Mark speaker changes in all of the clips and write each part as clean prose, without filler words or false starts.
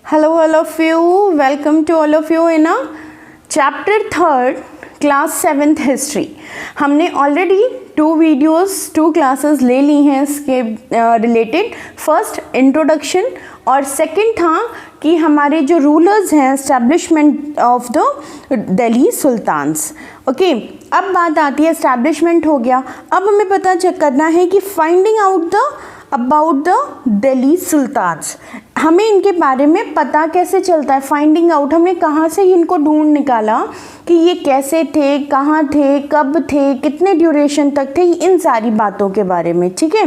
Speaker 1: Hello all of you, welcome to all of you in a chapter 3rd class 7th history। हमने already 2 classes ले ली हैं इसके रिलेटेड। फर्स्ट इंट्रोडक्शन और सेकंड था कि हमारे जो रूलर्स हैं establishment of the Delhi sultans. Okay, अब बात आती है एस्टैब्लिशमेंट हो गया, अब हमें पता चेक करना है कि finding out about the Delhi sultans. हमें इनके बारे में पता कैसे चलता है, फाइंडिंग आउट, हमने कहाँ से इनको ढूंढ निकाला कि ये कैसे थे, कहाँ थे, कब थे, कितने ड्यूरेशन तक थे, इन सारी बातों के बारे में। ठीक है,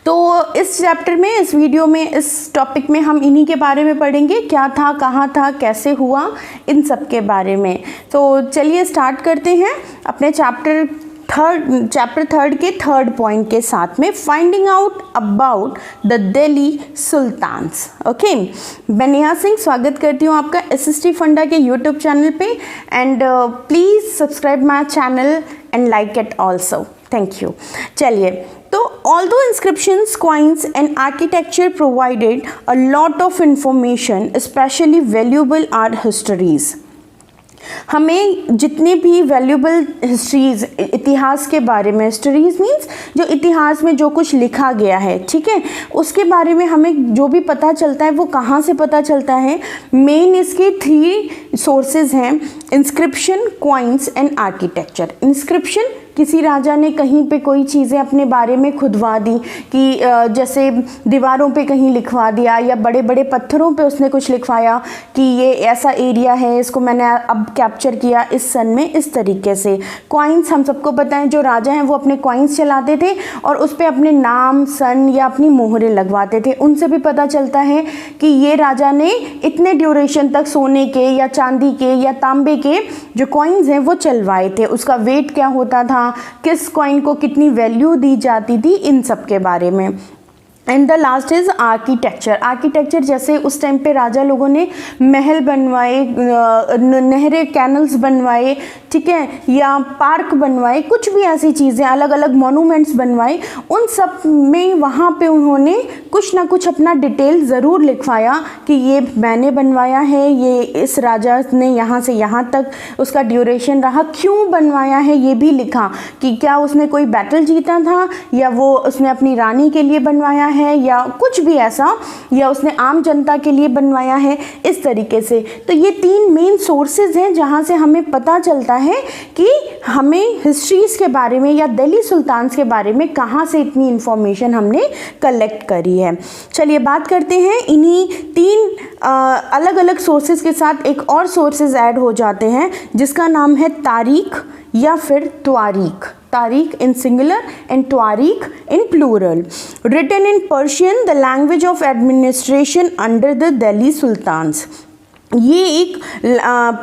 Speaker 1: तो इस चैप्टर में, इस वीडियो में, इस टॉपिक में हम इन्हीं के बारे में पढ़ेंगे, क्या था, कहाँ था, कैसे हुआ, इन सब के बारे में। तो चलिए स्टार्ट करते हैं अपने चैप्टर थर्ड के थर्ड पॉइंट के साथ में, finding out about the Delhi sultans. Okay, मैं नेहा सिंह स्वागत करती हूँ आपका SST फंडा के यूट्यूब चैनल पे, and please subscribe my channel and like it also. Thank you. चलिए, तो although inscriptions, coins and architecture provided a lot of information, especially valuable art histories, हमें जितने भी वैल्यूबल हिस्ट्रीज, इतिहास के बारे में, हिस्ट्रीज मीन्स जो इतिहास में जो कुछ लिखा गया है, ठीक है, उसके बारे में हमें जो भी पता चलता है वो कहाँ से पता चलता है। मेन इसके 3 सोर्सेज हैं, inscription, coins and architecture. Inscription, किसी राजा ने कहीं पे कोई चीज़ें अपने बारे में खुदवा दी, कि जैसे दीवारों पे कहीं लिखवा दिया, या बड़े बड़े पत्थरों पे उसने कुछ लिखवाया कि ये ऐसा एरिया है, इसको मैंने अब कैप्चर किया इस सन में, इस तरीके से। कॉइन्स, हम सबको पता है जो राजा हैं वो अपने कॉइन्स चलाते थे और उस पर अपने नाम, सन या अपनी मोहरें लगवाते थे। उनसे भी पता चलता है कि ये राजा ने इतने ड्यूरेशन तक सोने के या चांदी के या तांबे के जो कॉइन्स हैं वो चलवाए थे, उसका वेट क्या होता था, किस कॉइन को कितनी वैल्यू दी जाती थी, इन सब के बारे में। And the last is architecture. Architecture जैसे उस टाइम पे राजा लोगों ने महल बनवाए, नहरें, कैनल्स बनवाए, ठीक है, या पार्क बनवाए, कुछ भी ऐसी चीज़ें, अलग अलग मॉन्यूमेंट्स बनवाए, उन सब में वहाँ पे उन्होंने कुछ ना कुछ अपना डिटेल ज़रूर लिखवाया कि ये मैंने बनवाया है, ये इस राजा ने यहाँ से यहाँ तक उसका ड्यूरेशन रहा, क्यों बनवाया है ये भी लिखा, कि क्या उसने कोई बैटल जीता था, या वो उसने अपनी रानी के लिए बनवाया है, या कुछ भी ऐसा, या उसने आम जनता के लिए बनवाया है, इस तरीके से। तो ये 3 मेन सोर्सेज हैं जहाँ से हमें पता चलता है कि हमें हिस्ट्रीज के बारे में या दिल्ली सुल्तान्स के बारे में कहाँ से इतनी इंफॉर्मेशन हमने कलेक्ट करी है। चलिए बात करते हैं, इन्हीं 3 अलग अलग सोर्सेज के साथ एक और सोर्सेज ऐड हो जाते हैं जिसका नाम है तारीख या फिर त्वारीख। तारीख इन सिंगुलर एंड त्वारीख in plural. Written in Persian, the language of administration under the Delhi sultans. ये एक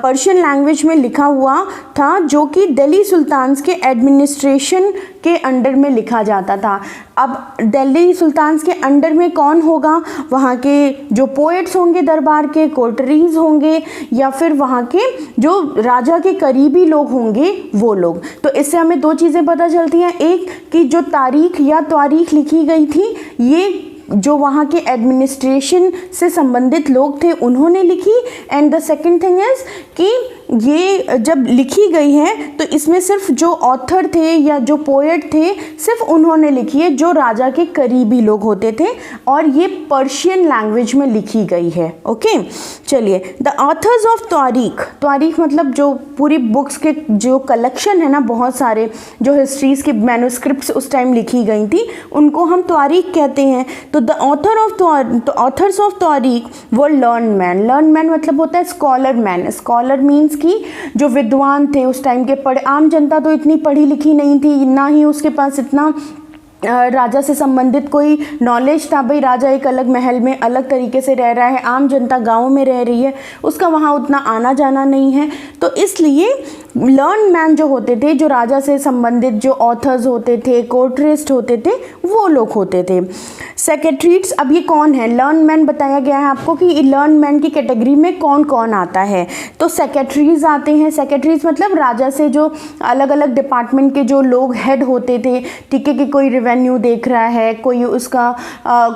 Speaker 1: पर्शियन लैंग्वेज में लिखा हुआ था जो कि दिल्ली सुल्तान्स के एडमिनिस्ट्रेशन के अंडर में लिखा जाता था। अब दिल्ली सुल्तान्स के अंडर में कौन होगा, वहाँ के जो पोएट्स होंगे, दरबार के कोटरीज होंगे, या फिर वहाँ के जो राजा के करीबी लोग होंगे, वो लोग। तो इससे हमें 2 चीज़ें पता चलती हैं, एक कि जो तारीख या त्वारीख लिखी गई थी, ये जो वहाँ के एडमिनिस्ट्रेशन से संबंधित लोग थे उन्होंने लिखी, and the second thing is कि ये जब लिखी गई है तो इसमें सिर्फ जो ऑथर थे या जो पोएट थे सिर्फ उन्होंने लिखी है, जो राजा के करीबी लोग होते थे, और ये पर्शियन लैंग्वेज में लिखी गई है। ओके, चलिए, द ऑथर्स ऑफ त्वारीख। त्वारीख मतलब जो पूरी बुक्स के जो कलेक्शन है ना, बहुत सारे जो हिस्ट्रीज के मैन्युस्क्रिप्ट्स उस टाइम लिखी गई थी, उनको हम त्वारीख कहते हैं। तो द ऑथर्स ऑफ त्वारीख वो लर्न मैन। लर्न मैन मतलब होता है स्कॉलर मैन। स्कॉलर मीन्स कि जो विद्वान थे उस टाइम के, पढ़े, आम जनता तो इतनी पढ़ी लिखी नहीं थी, ना ही उसके पास इतना राजा से संबंधित कोई नॉलेज था। भाई राजा एक अलग महल में अलग तरीके से रह रहा है, आम जनता गाँव में रह रही है, उसका वहाँ उतना आना जाना नहीं है। तो इसलिए लर्न मैन जो होते थे, जो राजा से संबंधित जो ऑथर्स होते थे, कोर्टरिस्ट होते थे, वो लोग होते थे। सेक्रेटरीज, अब ये कौन है? लर्न मैन बताया गया है आपको कि लर्न मैन की कैटेगरी में कौन कौन आता है। तो सेक्रेटरीज आते हैं। सेक्रेटरीज मतलब राजा से जो अलग अलग डिपार्टमेंट के जो लोग हेड होते थे, ठीक है, कि कोई रेवेन्यू देख रहा है, कोई उसका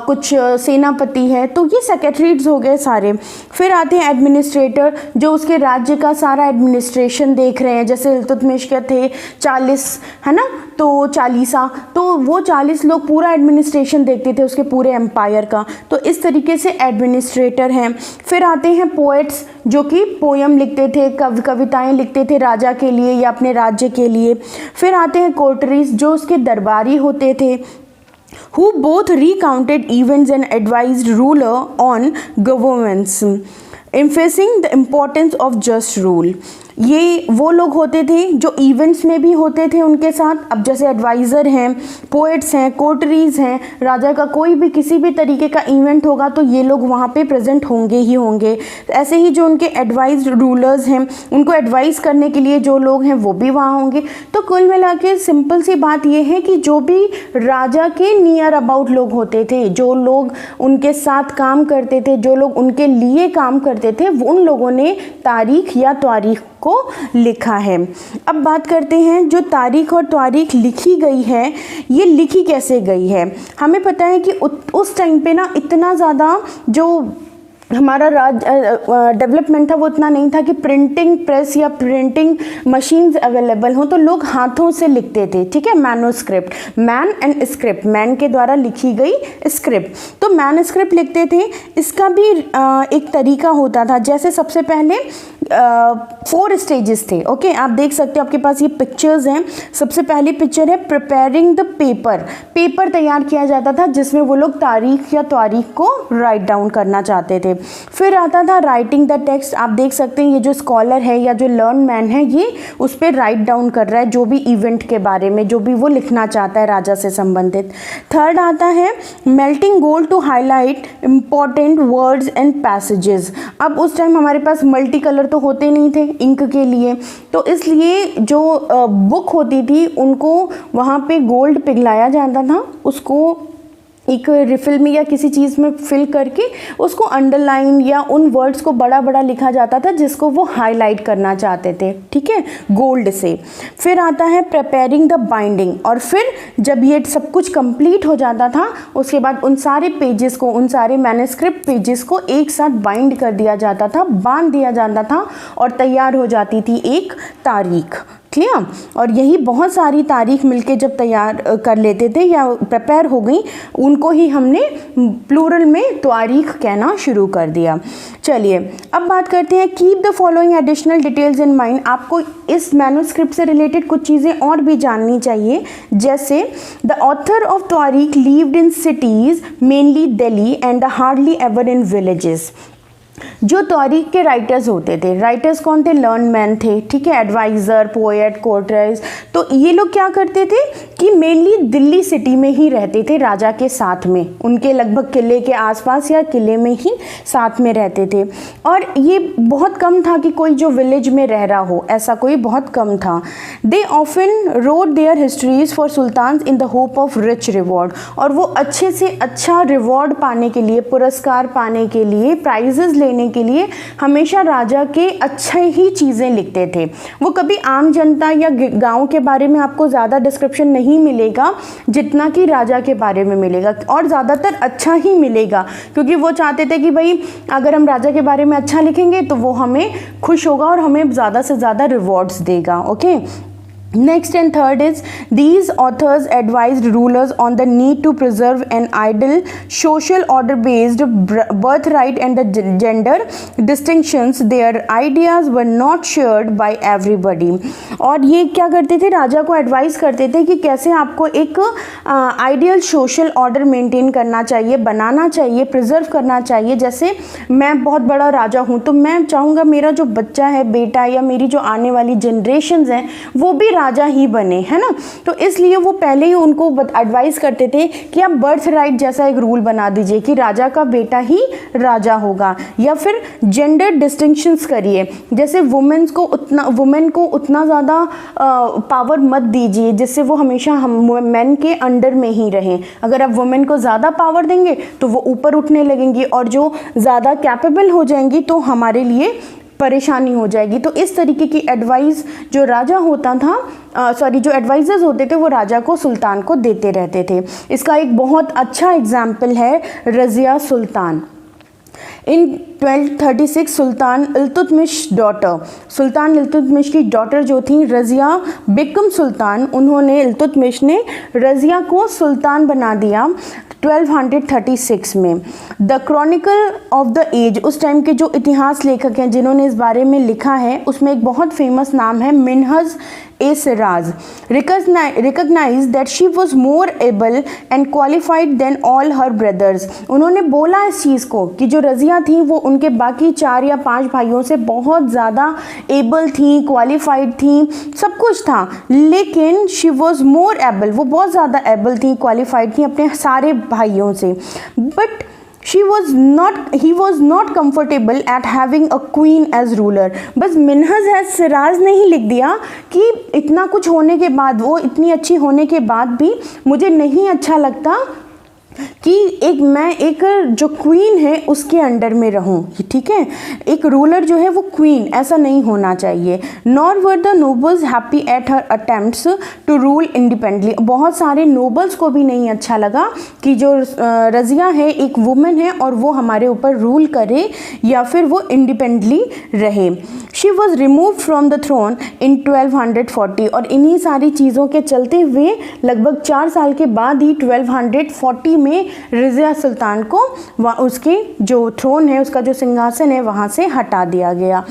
Speaker 1: कुछ सेनापति है, तो ये सेक्रेटरीज हो गए सारे। फिर आते हैं एडमिनिस्ट्रेटर, जो उसके राज्य का सारा एडमिनिस्ट्रेशन देख रहे हैं। जैसे इल्तुतमिश के थे 40, है ना, तो 40, तो वो 40 लोग पूरा एडमिनिस्ट्रेशन देखते थे उसके पूरे एम्पायर का, तो इस तरीके से एडमिनिस्ट्रेटर हैं। फिर आते हैं पोएट्स, जो कि पोयम लिखते थे, कविताएं लिखते थे राजा के लिए या अपने राज्य के लिए। फिर आते हैं कोर्टरीज, जो उसके दरबारी होते थे, who both recounted events and advised ruler on governments, emphasizing the importance of just rule। ये वो लोग होते थे जो इवेंट्स में भी होते थे उनके साथ। अब जैसे एडवाइज़र हैं, पोएट्स हैं, कोटरीज हैं, राजा का कोई भी किसी भी तरीके का इवेंट होगा तो ये लोग वहाँ पे प्रेजेंट होंगे ही होंगे। ऐसे ही जो उनके एडवाइज रूलर्स हैं, उनको एडवाइस करने के लिए जो लोग हैं वो भी वहाँ होंगे। तो कुल मिला के सिंपल सी बात ये है कि जो भी राजा के नियर अबाउट लोग होते थे, जो लोग उनके साथ काम करते थे, जो लोग उनके लिए काम करते थे, उन लोगों ने तारीख या तारीख को लिखा है। अब बात करते हैं जो तारीख और तारीख लिखी गई है, ये लिखी कैसे गई है। हमें पता है कि उस टाइम पे ना इतना ज़्यादा जो हमारा डेवलपमेंट था वो इतना नहीं था कि प्रिंटिंग प्रेस या प्रिंटिंग मशीन्स अवेलेबल हों, तो लोग हाथों से लिखते थे, ठीक है। Manuscript, man and script, man के द्वारा लिखी गई स्क्रिप्ट, तो मैनोस्क्रिप्ट लिखते थे। इसका भी एक तरीका होता था। जैसे सबसे पहले 4 स्टेजेस थे, ओके, आप देख सकते हो, आपके पास ये पिक्चर्स हैं। सबसे पहली पिक्चर है प्रिपेयरिंग द पेपर, पेपर तैयार किया जाता था जिसमें वो लोग तारीख या तारीख को राइट डाउन करना चाहते थे। फिर आता था राइटिंग द टेक्स्ट, आप देख सकते हैं ये जो स्कॉलर है या जो लर्न मैन है ये उस पर राइट डाउन कर रहा है जो भी इवेंट के बारे में, जो भी वो लिखना चाहता है राजा से संबंधित। थर्ड आता है melting gold to highlight important words and passages. अब उस टाइम हमारे पास मल्टी कलर तो होते नहीं थे इंक के लिए, तो इसलिए जो बुक होती थी उनको वहाँ पे गोल्ड पिघलाया जाता था, उसको एक रिफिल में या किसी चीज़ में फिल करके उसको अंडरलाइन या उन वर्ड्स को बड़ा बड़ा लिखा जाता था जिसको वो हाईलाइट करना चाहते थे, ठीक है, गोल्ड से। फिर आता है प्रिपेयरिंग द बाइंडिंग, और फिर जब ये सब कुछ कंप्लीट हो जाता था उसके बाद उन सारे पेजेस को, उन सारे मैन्युस्क्रिप्ट पेजेस को एक साथ बाइंड कर दिया जाता था, बांध दिया जाता था और तैयार हो जाती थी एक तारीख। क्लियर। और यही बहुत सारी तारीख मिलके जब तैयार कर लेते थे या प्रिपेयर हो गई, उनको ही हमने प्लूरल में तारीख कहना शुरू कर दिया। चलिए अब बात करते हैं keep the following additional details in mind. आपको इस मैन्युस्क्रिप्ट से रिलेटेड कुछ चीज़ें और भी जाननी चाहिए, जैसे द ऑथर ऑफ तारीख lived in cities mainly Delhi and hardly ever in villages. जो तारीख के राइटर्स होते थे, राइटर्स कौन थे? लर्न मैन थे, ठीक है, एडवाइज़र, पोएट, कोर्टराइज। तो ये लोग क्या करते थे कि मेनली दिल्ली सिटी में ही रहते थे राजा के साथ में, उनके लगभग किले के आसपास या किले में ही साथ में रहते थे। और ये बहुत कम था कि कोई जो विलेज में रह रहा हो, ऐसा कोई बहुत कम था। They often wrote their histories for sultan in the hope of rich reward. और वो अच्छे से अच्छा रिवॉर्ड पाने के लिए, पुरस्कार पाने के लिए, प्राइजेस लेने के लिए हमेशा राजा के अच्छे ही चीज़ें लिखते थे। वो कभी आम जनता या गांव के बारे में आपको ज़्यादा डिस्क्रिप्शन नहीं मिलेगा जितना कि राजा के बारे में मिलेगा, और ज़्यादातर अच्छा ही मिलेगा, क्योंकि वो चाहते थे कि भाई अगर हम राजा के बारे में अच्छा लिखेंगे तो वो हमें खुश होगा और हमें ज़्यादा से ज़्यादा रिवॉर्ड्स देगा। Okay, Next and third is these authors advised rulers on the need to preserve an ideal social order based birthright and the gender distinctions. Their ideas were not shared by everybody. और ये क्या करते थे, राजा को advice करते थे कि कैसे आपको एक आइडियल सोशल ऑर्डर मेंटेन करना चाहिए, बनाना चाहिए, प्रिजर्व करना चाहिए। जैसे मैं बहुत बड़ा राजा हूँ तो मैं चाहूँगा मेरा जो बच्चा है, बेटा, या मेरी जो आने वाली जनरेशंस हैं वो भी राजा ही बने, है ना। तो इसलिए वो पहले ही उनको एडवाइस करते थे कि आप बर्थ राइट जैसा एक रूल बना दीजिए कि राजा का बेटा ही राजा होगा, या फिर जेंडर डिस्टिंक्शंस करिए, जैसे वुमेन को उतना ज़्यादा पावर मत दीजिए जिससे वो हमेशा मेन के अंडर में ही रहें। अगर आप वुमेन को ज़्यादा पावर देंगे तो वो ऊपर उठने लगेंगी, और जो ज़्यादा कैपेबल हो जाएंगी तो हमारे लिए परेशानी हो जाएगी। तो इस तरीके की एडवाइस जो राजा होता था, जो एडवाइजर्स होते थे वो राजा को, सुल्तान को देते रहते थे। इसका एक बहुत अच्छा एग्जाम्पल है रज़िया सुल्तान। इन 1236 सुल्तान इल्तुतमिश की डॉटर जो थी रज़िया बेगम सुल्तान, उन्होंने इल्तुतमिश ने रज़िया को सुल्तान बना दिया 1236 में। The chronicle of the age, उस टाइम के जो इतिहास लेखक हैं जिन्होंने इस बारे में लिखा है, उसमें एक बहुत फेमस नाम है Minhaj e Siraj, recognise that she was more able and qualified than all her brothers. उन्होंने बोला इस चीज़ को कि जो रज़िया थी वो उनके बाकी 4 या 5 भाइयों से बहुत ज़्यादा एबल थी, क्वालिफाइड थी, सब कुछ था, लेकिन शी वॉज मोर एबल, वो बहुत ज़्यादा एबल थी, क्वालिफाइड थी अपने सारे भाइयों से। But he was not comfortable at having a queen as ruler। बस मिन्हज है सिराज ने ही लिख दिया कि इतना कुछ होने के बाद, वो इतनी अच्छी होने के बाद भी मुझे नहीं अच्छा लगता कि मैं एक जो क्वीन है उसके अंडर में रहूं, ठीक है, एक रूलर जो है वो क्वीन, ऐसा नहीं होना चाहिए। Nor were the nobles happy at her attempts to rule independently. बहुत सारे नोबल्स को भी नहीं अच्छा लगा कि जो रज़िया है एक वुमेन है और वो हमारे ऊपर रूल करे या फिर वो इंडिपेंडेंटली रहे। She was remove from the throne in 1240, और इन्हीं सारी चीज़ों के चलते हुए लगभग 4 साल के बाद ही 1240 में रज़िया सुल्तान को उसके जो थ्रोन है, उसका जो सिंहासन है, वहाँ से हटा दिया गया।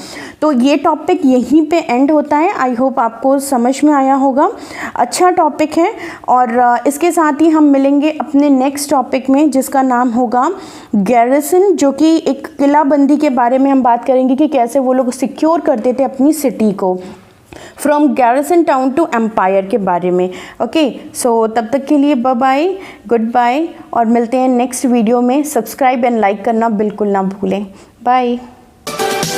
Speaker 1: तो ये टॉपिक यहीं पे एंड होता है। आई होप आपको समझ में आया होगा, अच्छा टॉपिक है। और इसके साथ ही हम मिलेंगे अपने नेक्स्ट टॉपिक में जिसका नाम होगा गैरिसन, जो कि एक किलाबंदी के बारे में हम बात करेंगे कि कैसे वो लोग सिक्योर करते थे अपनी सिटी को, from garrison town to empire के बारे में। ओके, सो तब तक के लिए बाय बाय, गुड बाय, और मिलते हैं नेक्स्ट वीडियो में। सब्सक्राइब एंड लाइक करना बिल्कुल ना भूलें। बाय।